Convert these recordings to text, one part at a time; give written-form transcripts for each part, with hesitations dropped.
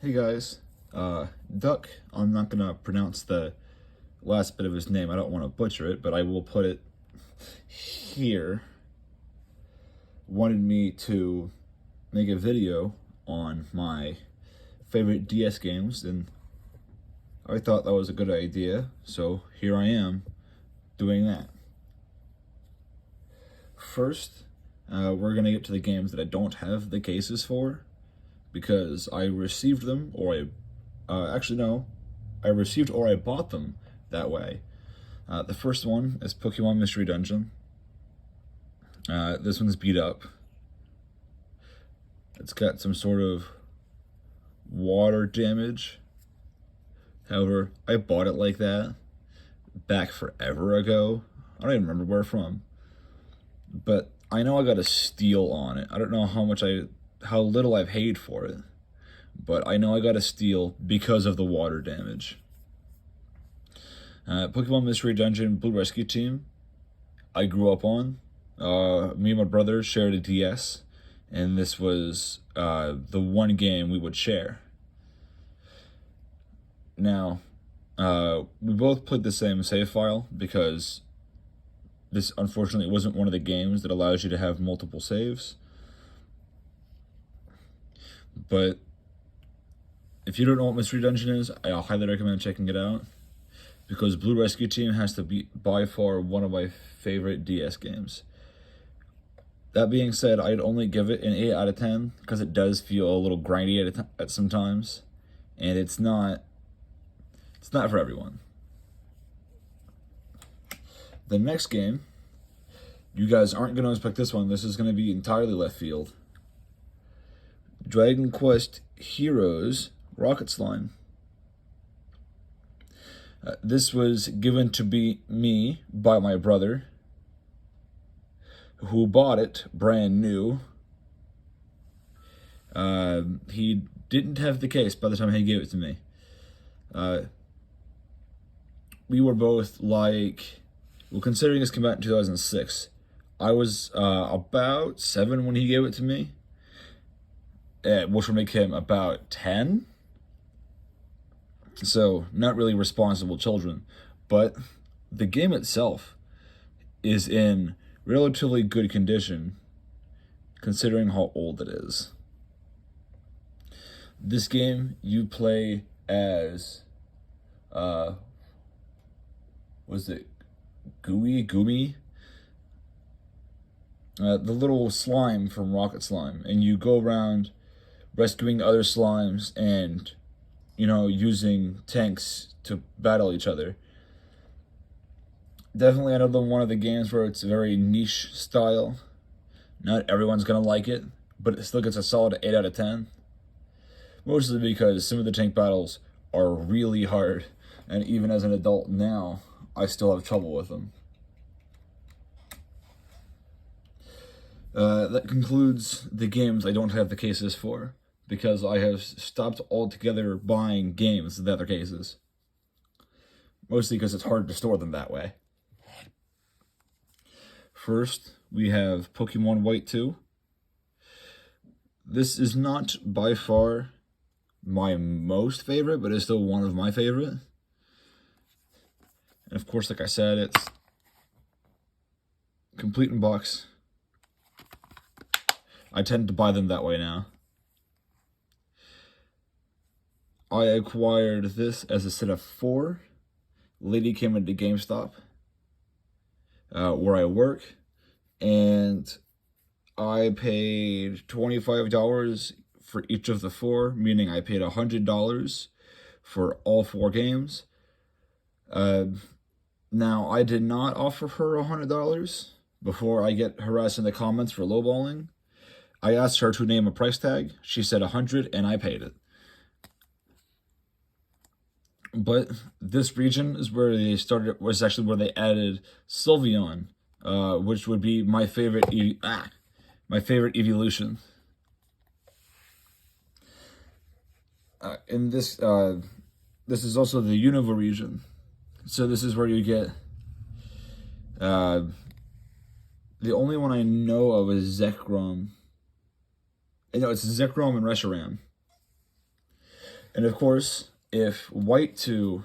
Hey guys, Duck, I'm not gonna pronounce the last bit of his name, I don't want to butcher it, but I will put it here, wanted me to make a video on my favorite DS games, and I thought that was a good idea, so here I am doing that. First, we're gonna get to the games that I don't have the cases for, because I received them, or I received or I bought them that way. The first one is Pokemon Mystery Dungeon. This one's beat up. It's got some sort of water damage. However, I bought it like that back forever ago. I don't even remember where from. But I know I got a steal on it. I don't know how little I paid for it, but I know I got a steal because of the water damage. Pokemon Mystery Dungeon Blue Rescue Team, I grew up on. Me and my brother shared a DS, and this was the one game we would share. Now, we both played the same save file because this unfortunately wasn't one of the games that allows you to have multiple saves. But if you don't know what Mystery Dungeon is, I highly recommend checking it out, because Blue Rescue Team has to be by far one of my favorite DS games. That being said, I'd only give it an 8 out of 10 because it does feel a little grindy at some times, and it's not for everyone. The next game, you guys aren't going to expect this one. This is going to be entirely left field. Dragon Quest Heroes Rocket Slime. This was given to me by my brother, who bought it brand new. He didn't have the case by the time he gave it to me. We were both like, well, considering this came out in 2006, I was about 7 when he gave it to me, which would make him about 10. So, not really responsible children. But the game itself is in relatively good condition, considering how old it is. This game, you play as, was it Gumi? The little slime from Rocket Slime, and you go around rescuing other slimes and, using tanks to battle each other. Definitely another one of the games where it's very niche style. Not everyone's gonna like it, but it still gets a solid 8 out of 10. Mostly because some of the tank battles are really hard, and even as an adult now, I still have trouble with them. That concludes the games I don't have the cases for, because I have stopped altogether buying games with other cases. Mostly because it's hard to store them that way. First, we have Pokemon White 2. This is not by far my most favorite, but it's still one of my favorite. And of course, like I said, it's complete in box. I tend to buy them that way now. I acquired this as a set of 4. Lady came into GameStop, where I work, and I paid $25 for each of the 4, meaning I paid $100 for all 4 games. Now, I did not offer her $100 before I get harassed in the comments for lowballing. I asked her to name a price tag. She said $100, and I paid it. But this region is where they started. Was actually where they added Sylveon, which would be my favorite. My favorite evolution. In this, this is also the Unova region. So this is where you get. The only one I know of is Zekrom. No, it's Zekrom and Reshiram. And of course, if white 2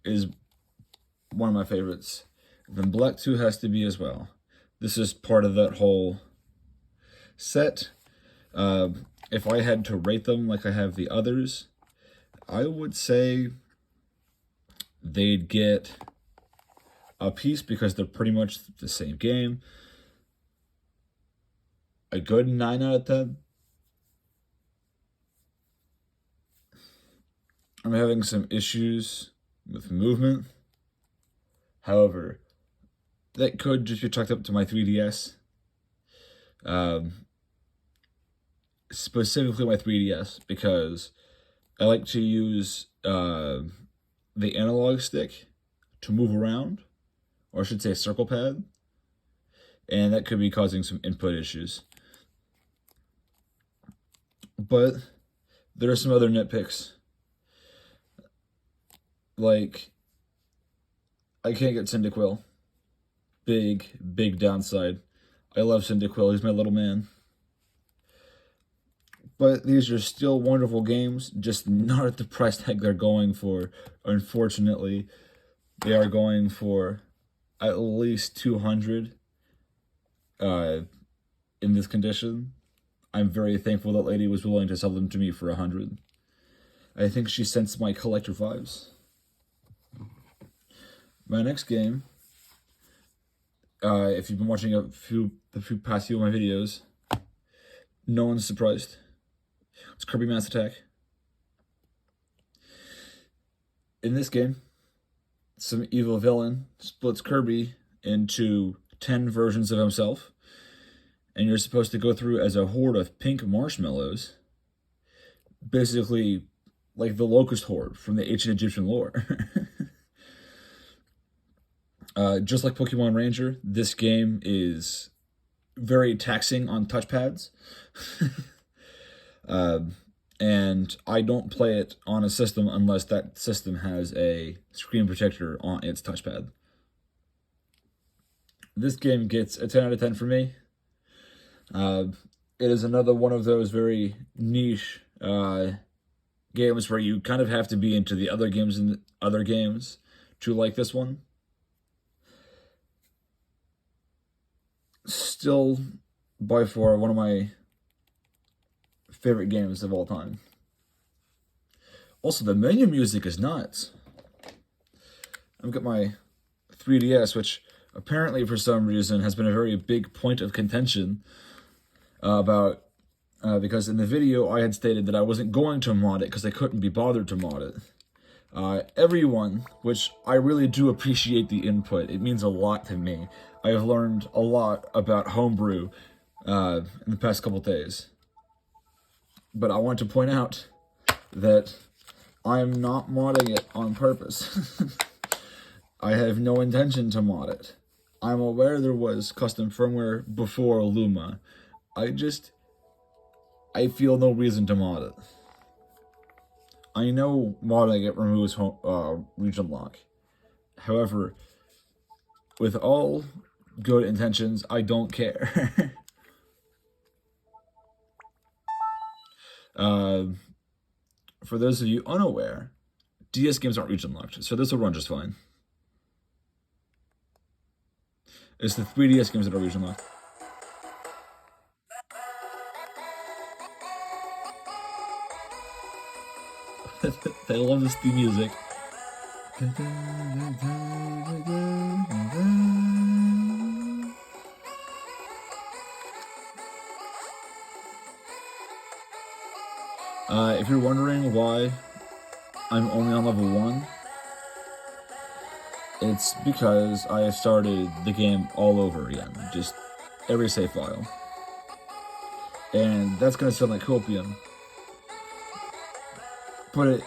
is one of my favorites, then black 2 has to be as well. This is part of that whole set. If I had to rate them like I have the others, I would say they'd get a piece because they're pretty much the same game. A good 9 out of 10. I'm having some issues with movement. However, that could just be chalked up to my 3DS. Specifically my 3DS, because I like to use the analog stick to move around, or I should say circle pad, and that could be causing some input issues. But there are some other nitpicks. Like, I can't get Cyndaquil. Big downside. I love Cyndaquil, he's my little man. But these are still wonderful games, just not at the price tag they're going for. Unfortunately, they are going for at least $200 in this condition. I'm very thankful that lady was willing to sell them to me for $100. I think she sensed my collector vibes. My next game, if you've been watching the past few of my videos, no one's surprised. It's Kirby Mass Attack. In this game, some evil villain splits Kirby into 10 versions of himself, and you're supposed to go through as a horde of pink marshmallows, basically like the Locust Horde from the ancient Egyptian lore. Just like Pokemon Ranger, this game is very taxing on touchpads. And I don't play it on a system unless that system has a screen protector on its touchpad. This game gets a 10 out of 10 for me. It is another one of those very niche games where you kind of have to be into the other games and other games to like this one. Still, by far, one of my favorite games of all time. Also, the menu music is nuts. I've got my 3DS, which apparently for some reason has been a very big point of contention because in the video I had stated that I wasn't going to mod it because I couldn't be bothered to mod it. Everyone, which I really do appreciate the input, it means a lot to me. I have learned a lot about homebrew in the past couple days. But I want to point out that I am not modding it on purpose. I have no intention to mod it. I'm aware there was custom firmware before Luma. I feel no reason to mod it. I know modding it removes region lock. However, with all good intentions, I don't care. For those of you unaware, DS games aren't region locked, so this will run just fine. It's the 3DS games that are region locked. I love this theme music. If you're wondering why I'm only on level 1, it's because I have started the game all over again, just every save file. And that's gonna sound like copium, but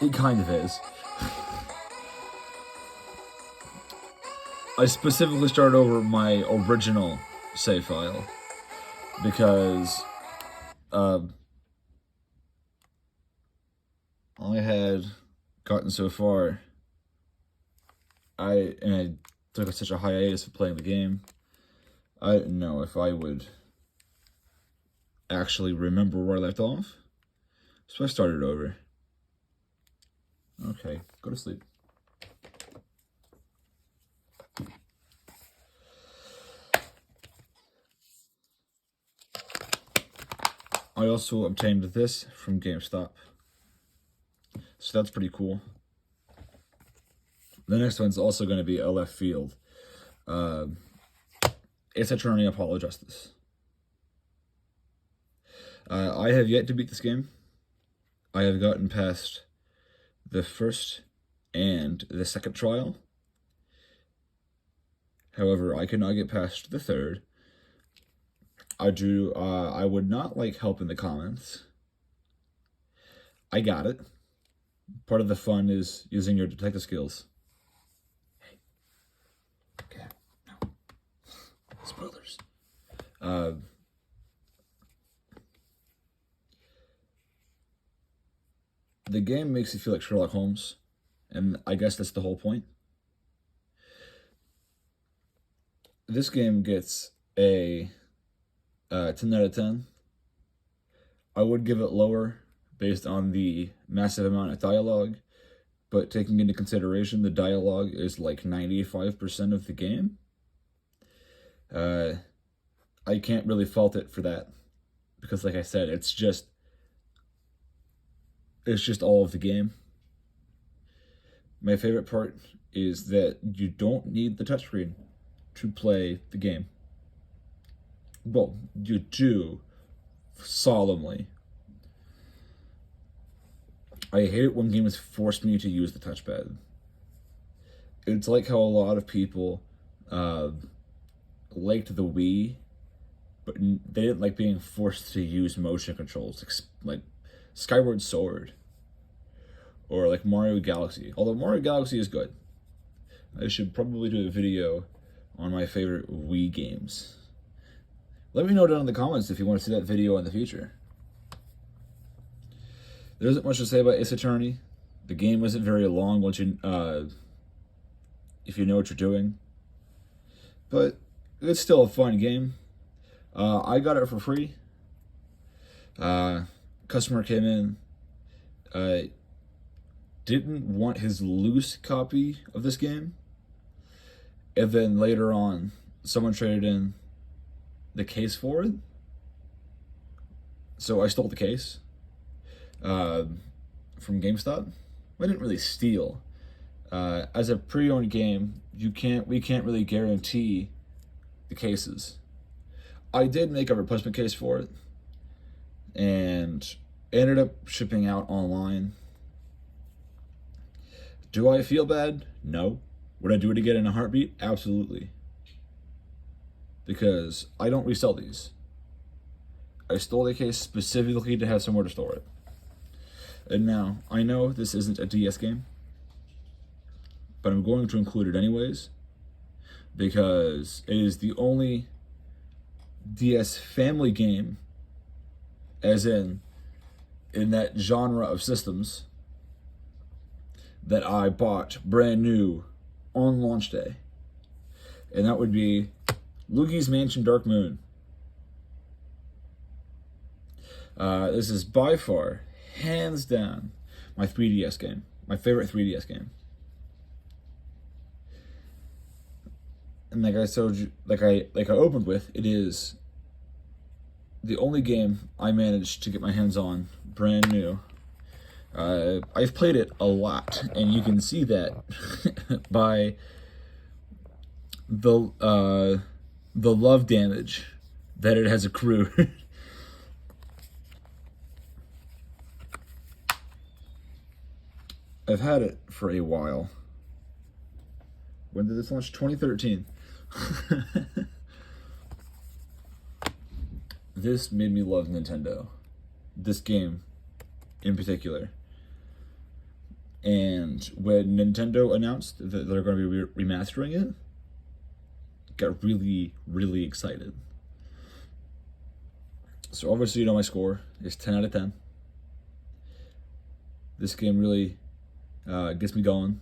it kind of is. I specifically started over my original save file because I had gotten so far. I took such a hiatus for playing the game. I didn't know if I would actually remember where I left off, so I started over. Okay, go to sleep. I also obtained this from GameStop. So that's pretty cool. The next one's also going to be a left field. It's Attorney Apollo Justice. I have yet to beat this game. I have gotten past the first and the second trial. However, I cannot get past the third. I would not like help in the comments. I got it. Part of the fun is using your detective skills. Hey. Okay. No. Spoilers. The game makes you feel like Sherlock Holmes, and I guess that's the whole point. This game gets a 10 out of 10. I would give it lower based on the massive amount of dialogue, but taking into consideration the dialogue is like 95% of the game, I can't really fault it for that, because like I said, it's just all of the game. My favorite part is that you don't need the touchscreen to play the game. Well, you do, solemnly. I hate it when games force me to use the touchpad. It's like how a lot of people liked the Wii, but they didn't like being forced to use motion controls, like Skyward Sword, or like Mario Galaxy. Although Mario Galaxy is good. I should probably do a video on my favorite Wii games. Let me know down in the comments if you want to see that video in the future. There isn't much to say about Ace Attorney. The game isn't very long once you, if you know what you're doing. But it's still a fun game. I got it for free. Customer came in, didn't want his loose copy of this game, and then later on, someone traded in the case for it. So I stole the case from GameStop. I didn't really steal. As a pre-owned game, we can't really guarantee the cases. I did make a replacement case for it, and ended up shipping out online. Do I feel bad? No. Would I do it again in a heartbeat? Absolutely. Because I don't resell these. I stole the case specifically to have somewhere to store it. And now, I know this isn't a DS game, but I'm going to include it anyways, because it is the only DS family game, as in that genre of systems, that I bought brand new on launch day. And that would be Lugie Mansion Dark Moon. This is by far, hands down, my 3DS game. My favorite 3DS game. And like I told you, like I opened with, it is the only game I managed to get my hands on brand new. I've played it a lot, and you can see that by the love damage that it has accrued. I've had it for a while. When did this launch? 2013. This made me love Nintendo. This game in particular. And when Nintendo announced that they're going to be remastering it, got really, really excited. So obviously, you know my score is 10 out of 10. This game really gets me going.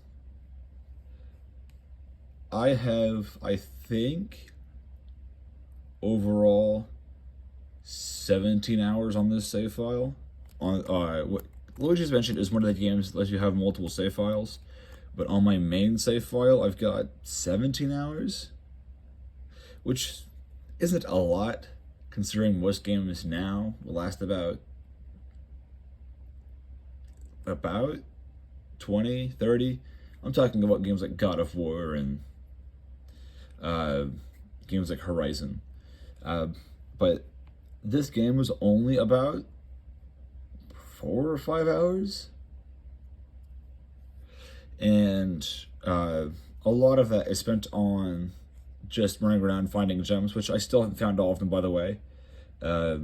I have, I think, overall 17 hours on this save file. On Luigi's Mansion is one of the games that lets you have multiple save files, but on my main save file, I've got 17 hours, which isn't a lot, considering most games now will last about 20, 30. I'm talking about games like God of War and games like Horizon. But this game was only about 4 or 5 hours. And a lot of that is spent on just running around finding gems, which I still haven't found all of them, by the way. I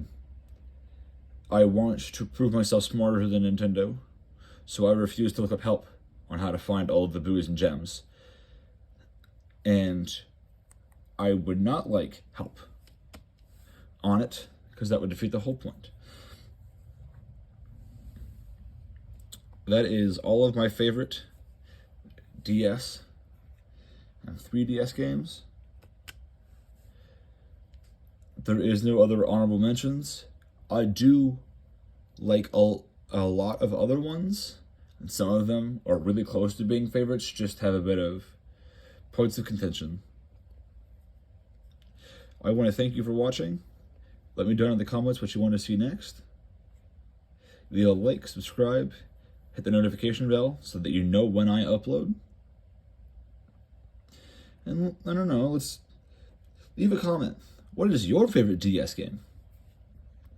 want to prove myself smarter than Nintendo, so I refuse to look up help on how to find all of the buoys and gems. And I would not like help on it, because that would defeat the whole point. That is all of my favorite DS and 3DS games. There is no other honorable mentions. I do like a lot of other ones, and some of them are really close to being favorites, just have a bit of points of contention. I want to thank you for watching. Let me know in the comments what you want to see next. Leave a like, subscribe, hit the notification bell so that you know when I upload. And I don't know, let's leave a comment. What is your favorite DS game?